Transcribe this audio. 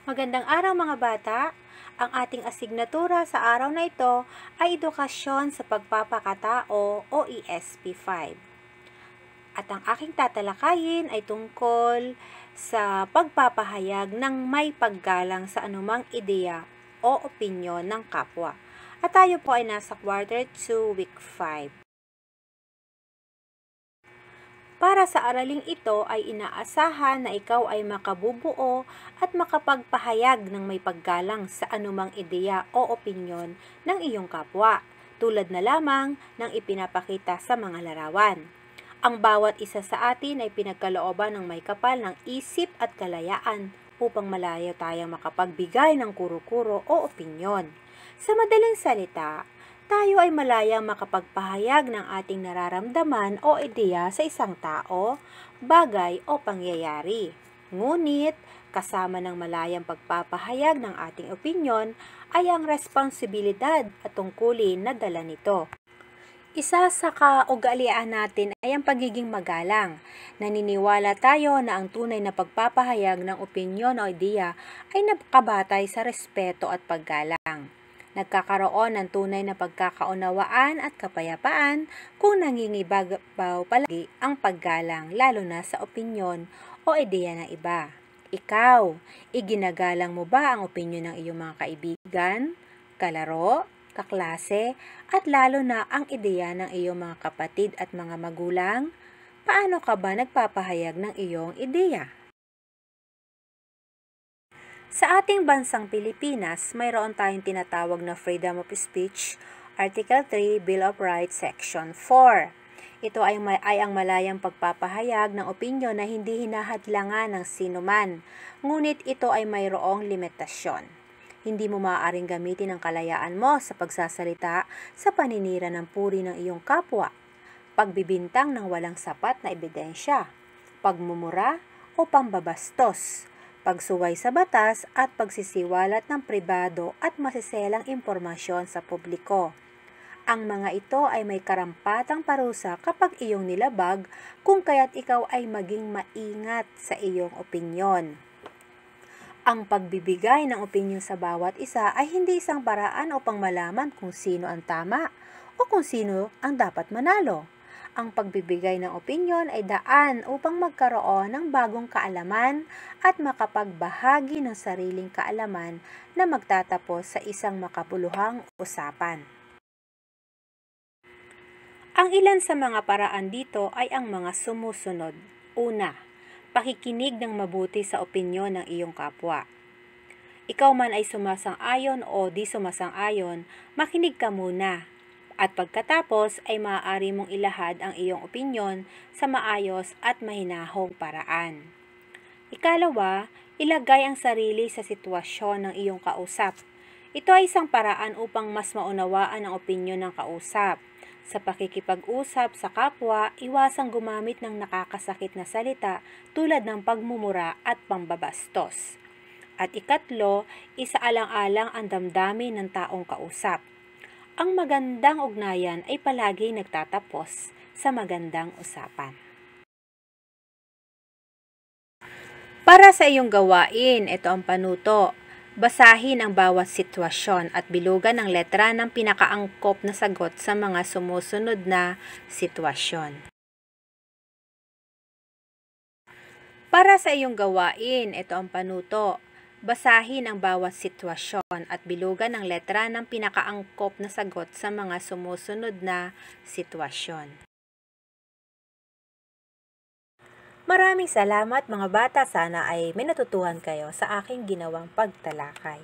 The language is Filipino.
Magandang araw mga bata! Ang ating asignatura sa araw na ito ay Edukasyon sa Pagpapakatao o ESP5. At ang aking tatalakayin ay tungkol sa pagpapahayag ng may paggalang sa anumang ideya o opinyon ng kapwa. At tayo po ay nasa quarter 2, week 5. Para sa araling ito ay inaasahan na ikaw ay makabubuo at makapagpahayag ng may paggalang sa anumang ideya o opinyon ng iyong kapwa, tulad na lamang ng ipinapakita sa mga larawan. Ang bawat isa sa atin ay pinagkalooban ng may kapal ng isip at kalayaan upang malayo tayong makapagbigay ng kuro-kuro o opinyon. Sa madaling salita, tayo ay malayang makapagpahayag ng ating nararamdaman o ideya sa isang tao, bagay o pangyayari. Ngunit, kasama ng malayang pagpapahayag ng ating opinyon ay ang responsibilidad at tungkulin na dala nito. Isa sa kaugalian natin ay ang pagiging magalang. Naniniwala tayo na ang tunay na pagpapahayag ng opinyon o ideya ay nakabatay sa respeto at paggalang. Nagkakaroon ng tunay na pagkakaunawaan at kapayapaan kung nangingibabaw palagi ang paggalang lalo na sa opinyon o ideya ng iba. Ikaw, iginagalang mo ba ang opinyon ng iyong mga kaibigan, kalaro, kaklase, at lalo na ang ideya ng iyong mga kapatid at mga magulang? Paano ka ba nagpapahayag ng iyong ideya? Sa ating bansang Pilipinas, mayroon tayong tinatawag na Freedom of Speech, Article 3, Bill of Rights, Section 4. Ito ay ang malayang pagpapahayag ng opinyon na hindi hinahadlangan ng sinuman, ngunit ito ay mayroong limitasyon. Hindi mo maaaring gamitin ang kalayaan mo sa pagsasalita sa paninira ng puri ng iyong kapwa, pagbibintang ng walang sapat na ebidensya, pagmumura o pambabastos, pagsuway sa batas at pagsisiwalat ng pribado at masiselang impormasyon sa publiko. Ang mga ito ay may karampatang parusa kapag iyong nilabag, kung kaya't ikaw ay maging maingat sa iyong opinyon. Ang pagbibigay ng opinyon sa bawat isa ay hindi isang paraan upang malaman kung sino ang tama o kung sino ang dapat manalo. Ang pagbibigay ng opinyon ay daan upang magkaroon ng bagong kaalaman at makapagbahagi ng sariling kaalaman na magtatapos sa isang makabuluhang usapan. Ang ilan sa mga paraan dito ay ang mga sumusunod. Una, pakikinig ng mabuti sa opinyon ng iyong kapwa. Ikaw man ay sumasang-ayon o di sumasang-ayon, makinig ka muna. At pagkatapos ay maaari mong ilahad ang iyong opinyon sa maayos at mahinahong paraan. Ikalawa, ilagay ang sarili sa sitwasyon ng iyong kausap. Ito ay isang paraan upang mas maunawaan ang opinyon ng kausap. Sa pakikipag-usap sa kapwa, iwasang gumamit ng nakakasakit na salita tulad ng pagmumura at pambabastos. At ikatlo, isaalang-alang ang damdamin ng taong kausap. Ang magandang ugnayan ay palagi nagtatapos sa magandang usapan. Para sa iyong gawain, ito ang panuto. Basahin ang bawat sitwasyon at bilugan ng letra ng pinakaangkop na sagot sa mga sumusunod na sitwasyon. Para sa iyong gawain, ito ang panuto. Basahin ang bawat sitwasyon at bilugan ng letra ng pinakaangkop na sagot sa mga sumusunod na sitwasyon. Maraming salamat mga bata, sana ay may natutuhan kayo sa aking ginawang pagtalakay.